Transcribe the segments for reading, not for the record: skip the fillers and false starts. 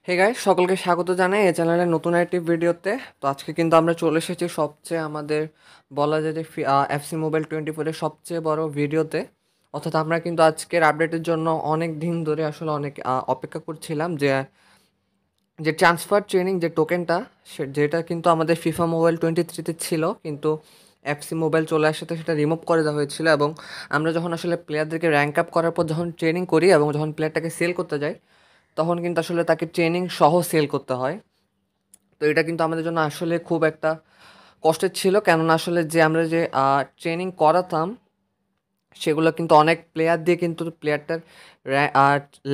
Hey guys, সকলকে স্বাগত জানাই এই চ্যানেলের নতুন একটি ভিডিওতে। তো আজকে কিন্তু আমরা চলে এসেছি সবচেয়ে আমাদের বলা যায় যে এফসি মোবাইল 24-এর সবচেয়ে বড় ভিডিওতে। অর্থাৎ আমরা কিন্তু আজকের আপডেটের জন্য অনেক দিন ধরে আসলে অনেক অপেক্ষা করছিলাম যে যে ট্রান্সফার ট্রেনিং যে টোকেনটা যেটা কিন্তু আমাদের ফিফা মোবাইল 23-তে ছিল, কিন্তু এফসি মোবাইল চলে আসাতে সেটা রিমুভ করে দেওয়া হয়েছিল। এবং আমরা যখন আসলে প্লেয়ারদেরকে র্যাঙ্ক আপ করার পর যখন ট্রেনিং করি এবং যখন প্লেয়ারটাকে সেল করতে যাই, তখন কিন্তু আসলে তাকে ট্রেনিং সহ সেল করতে হয়। তো এটা কিন্তু আমাদের জন্য আসলে খুব একটা কষ্টের ছিল, কেননা আসলে যে আমরা যে ট্রেনিং করাতাম সেগুলো কিন্তু অনেক প্লেয়ার দিয়ে কিন্তু প্লেয়ারটার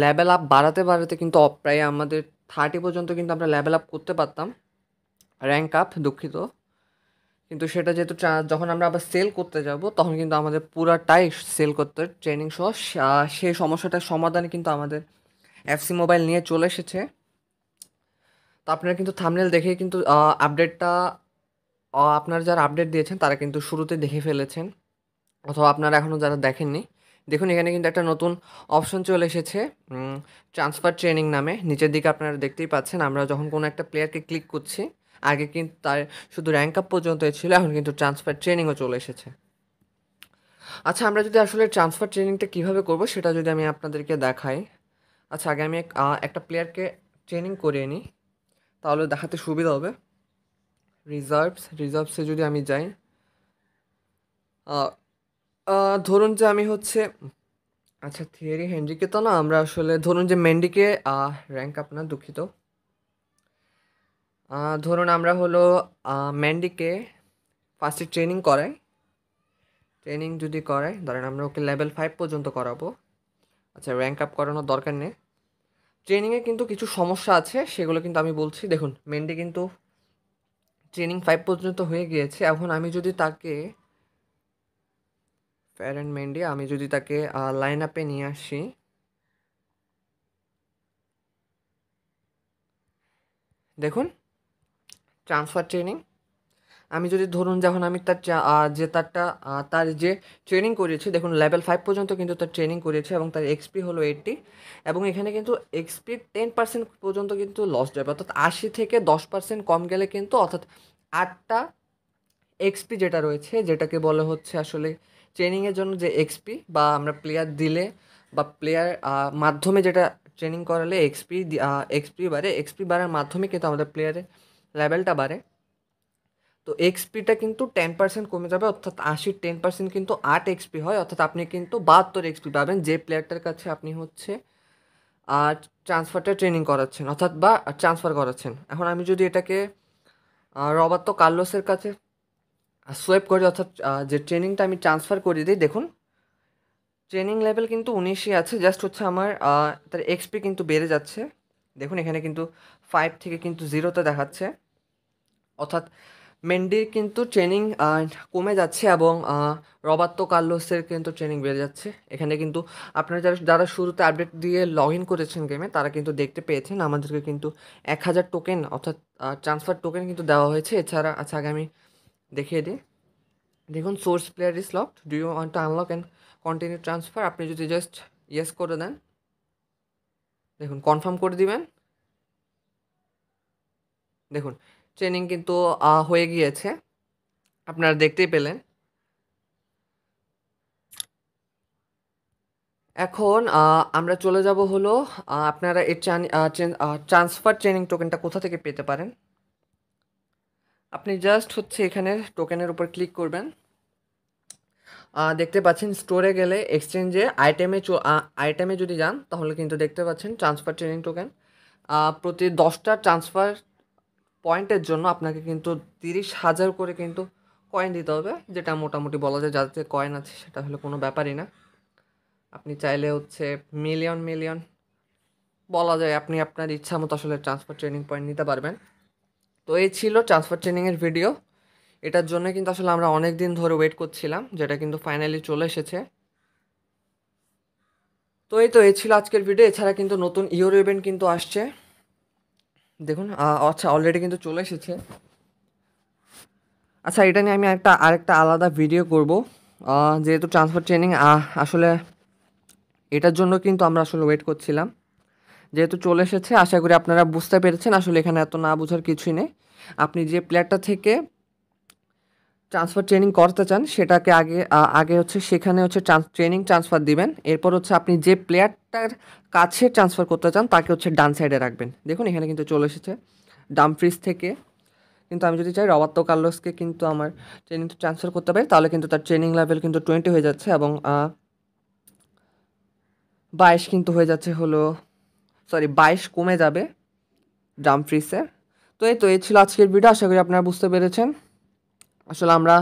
লেভেল আপ বাড়াতে বাড়াতে কিন্তু প্রায় আমাদের 30 পর্যন্ত কিন্তু আমরা লেভেল আপ করতে পারতাম, র্যাঙ্ক আপ দুঃখিত। কিন্তু সেটা যেহেতু যখন আমরা আবার সেল করতে যাব তখন কিন্তু আমাদের পুরাটাই সেল করতে ট্রেনিং সহ সেই সমস্যাটার সমাধানে কিন্তু আমাদের এফসি মোবাইল নিয়ে চলে এসেছে। তো আপনারা কিন্তু থাম্বনেল দেখেই কিন্তু আপডেটটা আপনারা যারা আপডেট দিয়েছেন তারা কিন্তু শুরুতে দেখে ফেলেছেন, অথবা আপনারা এখনও যারা দেখেননি, দেখুন এখানে কিন্তু একটা নতুন অপশন চলে এসেছে ট্রান্সফার ট্রেনিং নামে। নিচের দিকে আপনারা দেখতেই পাচ্ছেন, আমরা যখন কোনো একটা প্লেয়ারকে ক্লিক করছি, আগে কিন্তু তার শুধু র্যাঙ্ক আপ পর্যন্ত ছিল, এখন কিন্তু ট্রান্সফার ট্রেনিংও চলে এসেছে। আচ্ছা, আমরা যদি আসলে ট্রান্সফার ট্রেনিংটা কীভাবে করব সেটা যদি আমি আপনাদেরকে দেখাই। আচ্ছা, আগে আমি একটা প্লেয়ারকে ট্রেনিং করিয়ে নিই, তাহলে দেখাতে সুবিধা হবে। রিজার্ভসে যদি আমি যাই, ধরুন যে আমি হচ্ছে, আচ্ছা থিয়েরি হেনরিকে তো না, আমরা আসলে ধরুন যে মেন্ডিকে র্যাঙ্ক আপ না, দুঃখিত। ধরুন আমরা হলো মেন্ডিকে ফার্স্টে ট্রেনিং করাই। ট্রেনিং যদি করাই, ধরেন আমরা ওকে লেভেল 5 পর্যন্ত করাবো। আচ্ছা, র্যাঙ্ক আপ করানোর দরকার নেই। ট্রেনিংয়ে কিন্তু কিছু সমস্যা আছে, সেগুলো কিন্তু আমি বলছি। দেখুন, মেন্ডি কিন্তু ট্রেনিং 5 পর্যন্ত হয়ে গিয়েছে। এখন আমি যদি তাকে ফ্যারেন মেন্ডি, আমি যদি তাকে লাইন আপে নিয়ে আসি, দেখুন ট্রান্সফার ট্রেনিং। আমি যদি ধরুন যখন আমি তার যে তার যে ট্রেনিং করিয়েছি, দেখুন লেভেল 5 পর্যন্ত কিন্তু তার ট্রেনিং করিয়েছে এবং তার এক্সপি হলো 80। এবং এখানে কিন্তু এক্সপি 10% পর্যন্ত কিন্তু লস যাবে, অর্থাৎ 80 থেকে 10% কম গেলে কিন্তু, অর্থাৎ 8টা এক্সপি যেটা রয়েছে, যেটাকে বলে হচ্ছে আসলে ট্রেনিংয়ের জন্য যে এক্সপি, বা আমরা প্লেয়ার দিলে বা প্লেয়ার মাধ্যমে যেটা ট্রেনিং করালে এক্সপি বাড়ে, এক্সপি বাড়ার মাধ্যমে কিন্তু আমাদের প্লেয়ারের লেভেলটা বাড়ে। তো এক্সপিটা কিন্তু 10% কমে যাবে, অর্থাৎ 80 10% কিন্তু 8 এক্সপি হয়, অর্থাৎ আপনি কিন্তু 72 এক্সপি পাবেন যে প্লেয়ারটার কাছে আপনি হচ্ছে আর ট্রান্সফারটা ট্রেনিং করাচ্ছেন, অর্থাৎ বা ট্রান্সফার করাচ্ছেন। এখন আমি যদি এটাকে রবার্তো কার্লোসের কাছে সোয়েপ করি, অর্থাৎ যে ট্রেনিংটা আমি ট্রান্সফার করে দিই, দেখুন ট্রেনিং লেভেল কিন্তু 19ই আছে, জাস্ট হচ্ছে আমার তার এক্সপি কিন্তু বেড়ে যাচ্ছে। দেখুন এখানে কিন্তু 5 থেকে কিন্তু 0তে দেখাচ্ছে, অর্থাৎ মেন্ডির কিন্তু ট্রেনিং কমে যাচ্ছে এবং রবার্তো কার্লোসের কিন্তু ট্রেনিং বেড়ে যাচ্ছে। এখানে কিন্তু আপনারা যারা যারা শুরুতে আপডেট দিয়ে লগ ইন করেছেন গেমে, তারা কিন্তু দেখতে পেয়েছেন আমাদেরকে কিন্তু 1000 টোকেন, অর্থাৎ ট্রান্সফার টোকেন কিন্তু দেওয়া হয়েছে। এছাড়া আচ্ছা, আগে আমি দেখিয়ে দিই। দেখুন, source player is locked, do you want to unlock and continue transfer. আপনি যদি জাস্ট ইয়েস করে দেন, দেখুন কনফার্ম করে দিবেন, দেখুন ট্রেনিং কিন্তু হয়ে গিয়েছে, আপনারা দেখতেই পেলেন। এখন আমরা চলে যাব হলো আপনারা এই ট্রান্সফার ট্রেনিং টোকেনটা কোথা থেকে পেতে পারেন। আপনি জাস্ট হচ্ছে এখানে টোকেনের উপর ক্লিক করবেন, দেখতে পাচ্ছেন স্টোরে গেলে এক্সচেঞ্জে আইটেমে যদি যান, তাহলে কিন্তু দেখতে পাচ্ছেন ট্রান্সফার ট্রেনিং টোকেন। প্রতি 10টা ট্রান্সফার পয়েন্টের জন্য আপনাকে কিন্তু 30,000 করে কিন্তু কয়েন দিতে হবে, যেটা মোটামুটি বলা যায় যাতে কয়েন আছে সেটা হলে কোনো ব্যাপারই না। আপনি চাইলে হচ্ছে মিলিয়ন মিলিয়ন বলা যায়, আপনি আপনার ইচ্ছা মতো আসলে ট্রান্সফার ট্রেনিং পয়েন্ট নিতে পারবেন। তো এই ছিল ট্রান্সফার ট্রেনিংয়ের ভিডিও। এটার জন্য কিন্তু আসলে আমরা অনেক দিন ধরে ওয়েট করছিলাম, যেটা কিন্তু ফাইনালি চলে এসেছে। তো এই ছিল আজকের ভিডিও। এছাড়া কিন্তু নতুন ইউরো ইভেন্ট কিন্তু আসছে, দেখুন আচ্ছা অলরেডি কিন্তু চলে এসেছে। আচ্ছা, এটা নিয়ে আমি আরেকটা আলাদা ভিডিও করব, যেহেতু ট্রান্সফার ট্রেনিং আসলে এটার জন্য কিন্তু আমরা আসলে ওয়েট করছিলাম। যেহেতু চলে এসেছে আশা করি আপনারা বুঝতে পেরেছেন। আসলে এখানে এত না বোঝার কিছুই নেই। আপনি যে প্লেয়ারটা থেকে ট্রান্সফার ট্রেনিং করতে চান সেটাকে আগে হচ্ছে সেখানে হচ্ছে ট্রেনিং ট্রান্সফার দিবেন। এরপর হচ্ছে আপনি যে প্লেয়ারটার কাছে ট্রান্সফার করতে চান তাকে হচ্ছে ডান সাইডে রাখবেন। দেখুন এখানে কিন্তু চলে এসেছে ডামফ্রিজ থেকে। কিন্তু আমি যদি চাই রবার্তো কার্লোসকে কিন্তু আমার ট্রেনিং ট্রান্সফার করতে পারি, তাহলে কিন্তু তার ট্রেনিং লেভেল কিন্তু 20 হয়ে যাচ্ছে এবং 22 কিন্তু হয়ে যাচ্ছে হলো, সরি 22 কমে যাবে ডামফ্রিজের। তো এই ছিল আজকের ভিডিও। আশা করি আপনারা বুঝতে পেরেছেন। আসলে আমরা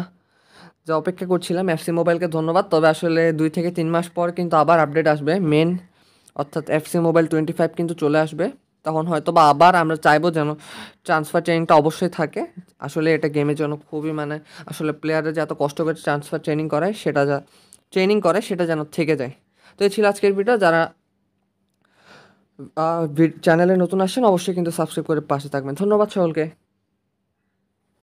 যা অপেক্ষা করছিলাম এফসি মোবাইলকে ধন্যবাদ, তবে আসলে 2 থেকে 3 মাস পর কিন্তু আবার আপডেট আসবে মেন, অর্থাৎ এফসি মোবাইল 25 কিন্তু চলে আসবে। তখন হয়তো বা আবার আমরা চাইবো যেন ট্রান্সফার ট্রেনিংটা অবশ্যই থাকে। আসলে এটা গেমের জন্য খুবই মানে আসলে প্লেয়াররা যে এত কষ্ট করে ট্রান্সফার ট্রেনিং করে সেটা যেন থেকে যায়। তো এই ছিল আজকের ভিডিও। যারা চ্যানেলে নতুন আসছেন অবশ্যই কিন্তু সাবস্ক্রাইব করে পাশে থাকবেন। ধন্যবাদ সকলকে।